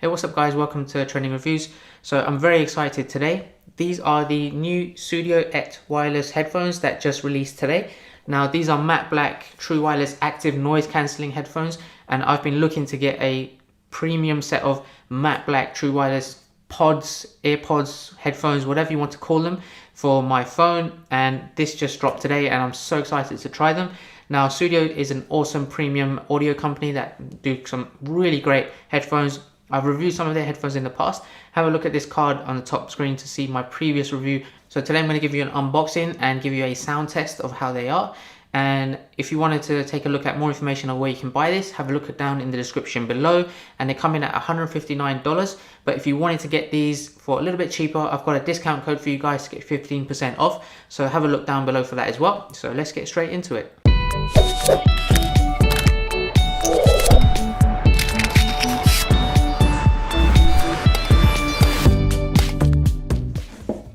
Hey, what's up guys, welcome to Trending Reviews. So I'm very excited today. These are the new Sudio Ett wireless headphones that just released today. Now these are matte black, true wireless active noise cancelling headphones, and I've been looking to get a premium set of matte black, true wireless pods, earpods, headphones, whatever you want to call them, for my phone, and this just dropped today and I'm so excited to try them. Now Sudio is an awesome premium audio company that do some really great headphones. I've reviewed some of their headphones in the past. Have a look at this card on the top screen to see my previous review. So today I'm going to give you an unboxing and give you a sound test of how they are. And if you wanted to take a look at more information on where you can buy this, have a look down in the description below. And they come in at $159. But if you wanted to get these for a little bit cheaper, I've got a discount code for you guys to get 15% off. So have a look down below for that as well. So let's get straight into it.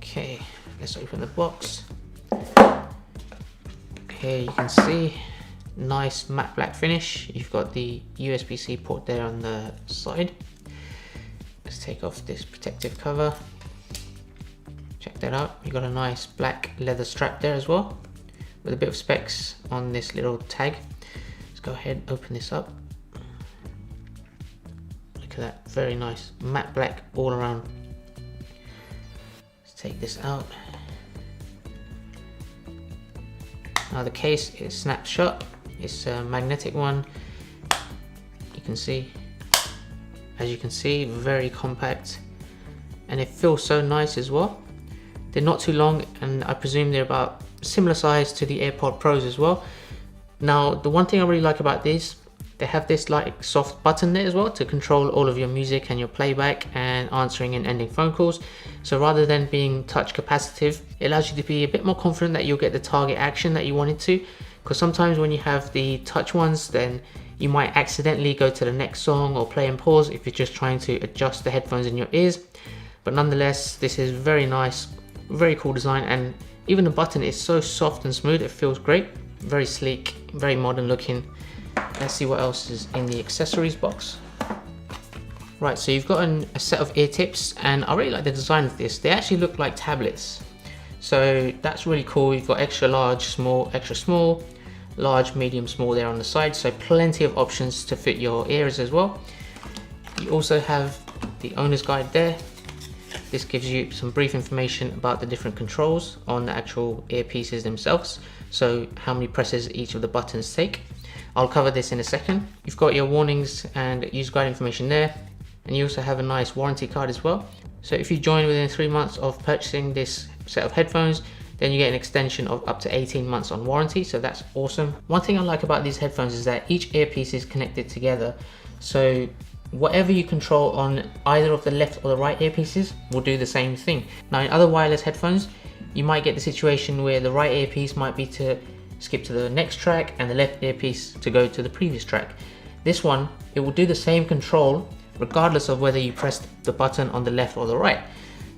Okay, let's open the box. Here you can see nice matte black finish. You've got the USB-C port there on the side. Let's take off this protective cover. Check that out. You've got a nice black leather strap there as well, with a bit of specs on this little tag. Let's go ahead and open this up. Look at that, very nice matte black all around. Let's take this out. Now the case is snapped shut. It's a magnetic one. You can see, as you can see, very compact, and it feels so nice as well. They're not too long, and I presume they're about similar size to the AirPod Pros as well. Now the one thing I really like about these, they have this like soft button there as well to control all of your music and your playback and answering and ending phone calls. So rather than being touch capacitive, it allows you to be a bit more confident that you'll get the target action that you wanted to, because sometimes when you have the touch ones, then you might accidentally go to the next song or play and pause if you're just trying to adjust the headphones in your ears. But nonetheless, this is very nice, very cool design, and even the button is so soft and smooth, it feels great. Very sleek, very modern looking. Let's see what else is in the accessories box. Right, so you've got a set of ear tips, and I really like the design of this. They actually look like tablets, so that's really cool. You've got extra large, small, extra small, large, medium, small there on the side, so plenty of options to fit your ears as well. You also have the owner's guide there. This gives you some brief information about the different controls on the actual earpieces themselves, so how many presses each of the buttons take. I'll cover this in a second. You've got your warnings and use guide information there, and you also have a nice warranty card as well. So if you join within 3 months of purchasing this set of headphones, then you get an extension of up to 18 months on warranty, so that's awesome. One thing I like about these headphones is that each earpiece is connected together, so whatever you control on either of the left or the right earpieces will do the same thing. Now in other wireless headphones, you might get the situation where the right earpiece might be to skip to the next track and the left earpiece to go to the previous track. This one, it will do the same control regardless of whether you press the button on the left or the right.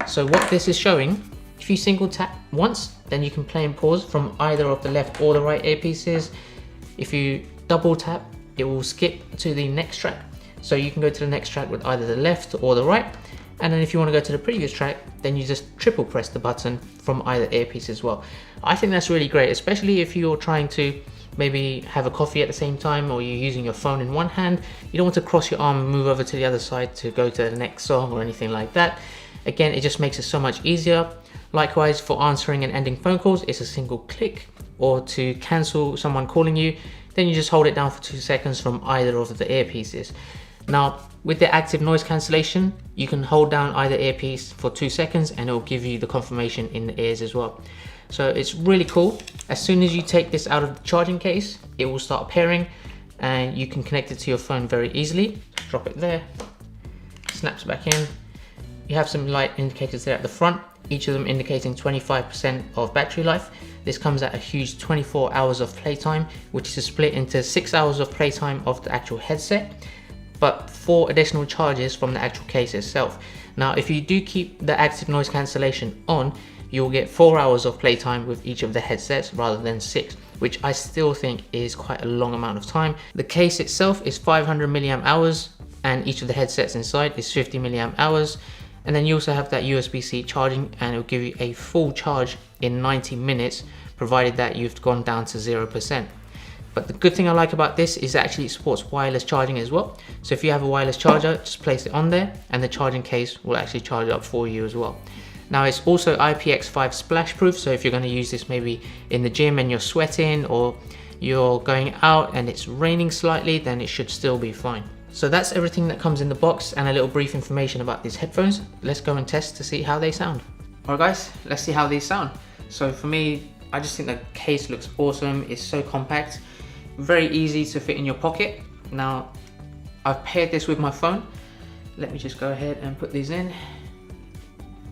So what this is showing, if you single tap once, then you can play and pause from either of the left or the right earpieces. If you double tap, it will skip to the next track. So you can go to the next track with either the left or the right. And then if you want to go to the previous track, then you just triple press the button from either earpiece as well. I think that's really great, especially if you're trying to maybe have a coffee at the same time, or you're using your phone in one hand. You don't want to cross your arm and move over to the other side to go to the next song or anything like that. Again, it just makes it so much easier. Likewise, for answering and ending phone calls, it's a single click. Or to cancel someone calling you, then you just hold it down for 2 seconds from either of the earpieces. Now, with the active noise cancellation, you can hold down either earpiece for 2 seconds and it will give you the confirmation in the ears as well. So it's really cool. As soon as you take this out of the charging case, it will start pairing and you can connect it to your phone very easily. Just drop it there, snaps back in. You have some light indicators there at the front, each of them indicating 25% of battery life. This comes at a huge 24 hours of playtime, which is split into 6 hours of playtime of the actual headset, but 4 additional charges from the actual case itself. Now, if you do keep the active noise cancellation on, you'll get 4 hours of playtime with each of the headsets rather than 6, which I still think is quite a long amount of time. The case itself is 500 milliamp hours, and each of the headsets inside is 50 milliamp hours. And then you also have that USB-C charging, and it will give you a full charge in 90 minutes, provided that you've gone down to 0%. But the good thing I like about this is actually it supports wireless charging as well. So if you have a wireless charger, just place it on there and the charging case will actually charge up for you as well. Now it's also IPX5 splash proof, so if you're going to use this maybe in the gym and you're sweating, or you're going out and it's raining slightly, then it should still be fine. So that's everything that comes in the box and a little brief information about these headphones. Let's go and test to see how they sound. Alright guys, let's see how these sound. So for me, I just think the case looks awesome. It's so compact, very easy to fit in your pocket. Now I've paired this with my phone. Let me just go ahead and put these in.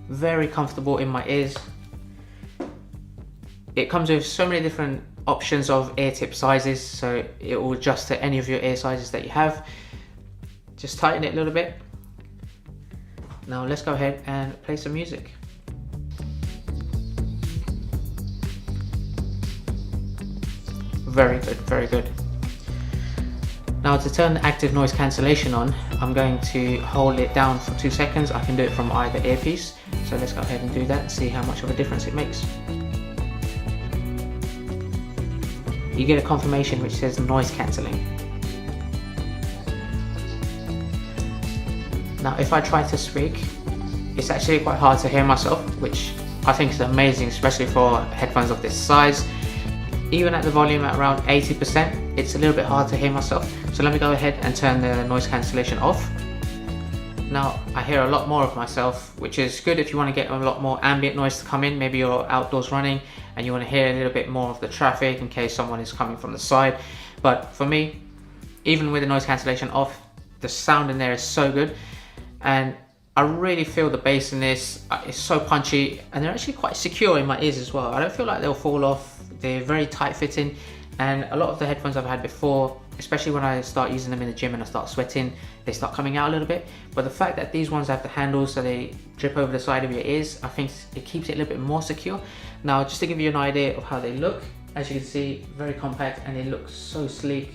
Very comfortable in my ears. It comes with so many different options of ear tip sizes, so it will adjust to any of your ear sizes that you have. Just tighten it a little bit. Now let's go ahead and play some music. Very good, very good. Now to turn the active noise cancellation on, I'm going to hold it down for 2 seconds. I can do it from either earpiece. So let's go ahead and do that and see how much of a difference it makes. You get a confirmation which says noise cancelling. Now if I try to speak, it's actually quite hard to hear myself, which I think is amazing, especially for headphones of this size. Even at the volume at around 80%, it's a little bit hard to hear myself. So let me go ahead and turn the noise cancellation off. Now I hear a lot more of myself, which is good if you want to get a lot more ambient noise to come in. Maybe you're outdoors running and you want to hear a little bit more of the traffic in case someone is coming from the side. But for me, even with the noise cancellation off, the sound in there is so good. And I really feel the bass in this. It's so punchy, and they're actually quite secure in my ears as well. I don't feel like they'll fall off. They're very tight fitting, and a lot of the headphones I've had before, especially when I start using them in the gym and I start sweating, they start coming out a little bit. But the fact that these ones have the handles so they drip over the side of your ears, I think it keeps it a little bit more secure. Now just to give you an idea of how they look, as you can see, very compact and they look so sleek.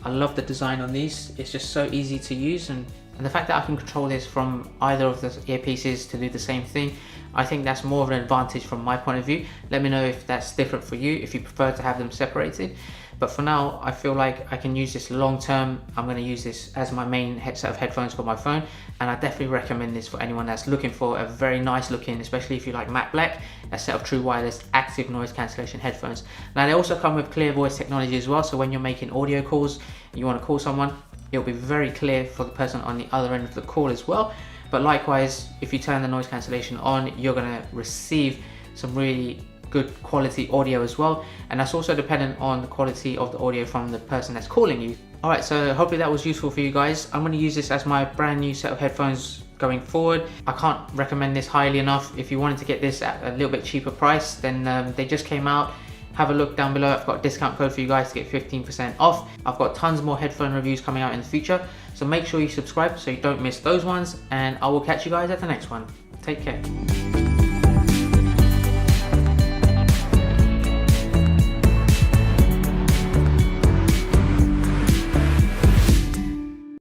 I love the design on these. It's just so easy to use, and the fact that I can control this from either of the earpieces to do the same thing, I think that's more of an advantage from my point of view. Let me know if that's different for you, if you prefer to have them separated. But for now, I feel like I can use this long term. I'm going to use this as my main set of headphones for my phone, and I definitely recommend this for anyone that's looking for a very nice looking, especially if you like matte black, a set of true wireless active noise cancellation headphones. Now they also come with clear voice technology as well, so when you're making audio calls and you want to call someone, it'll be very clear for the person on the other end of the call as well. But likewise, if you turn the noise cancellation on, you're going to receive some really good quality audio as well, and that's also dependent on the quality of the audio from the person that's calling you. Alright, so hopefully that was useful for you guys. I'm going to use this as my brand new set of headphones going forward. I can't recommend this highly enough. If you wanted to get this at a little bit cheaper price, then they just came out. Have a look down below. I've got a discount code for you guys to get 15% off. I've got tons more headphone reviews coming out in the future, so make sure you subscribe so you don't miss those ones, and I will catch you guys at the next one. Take care.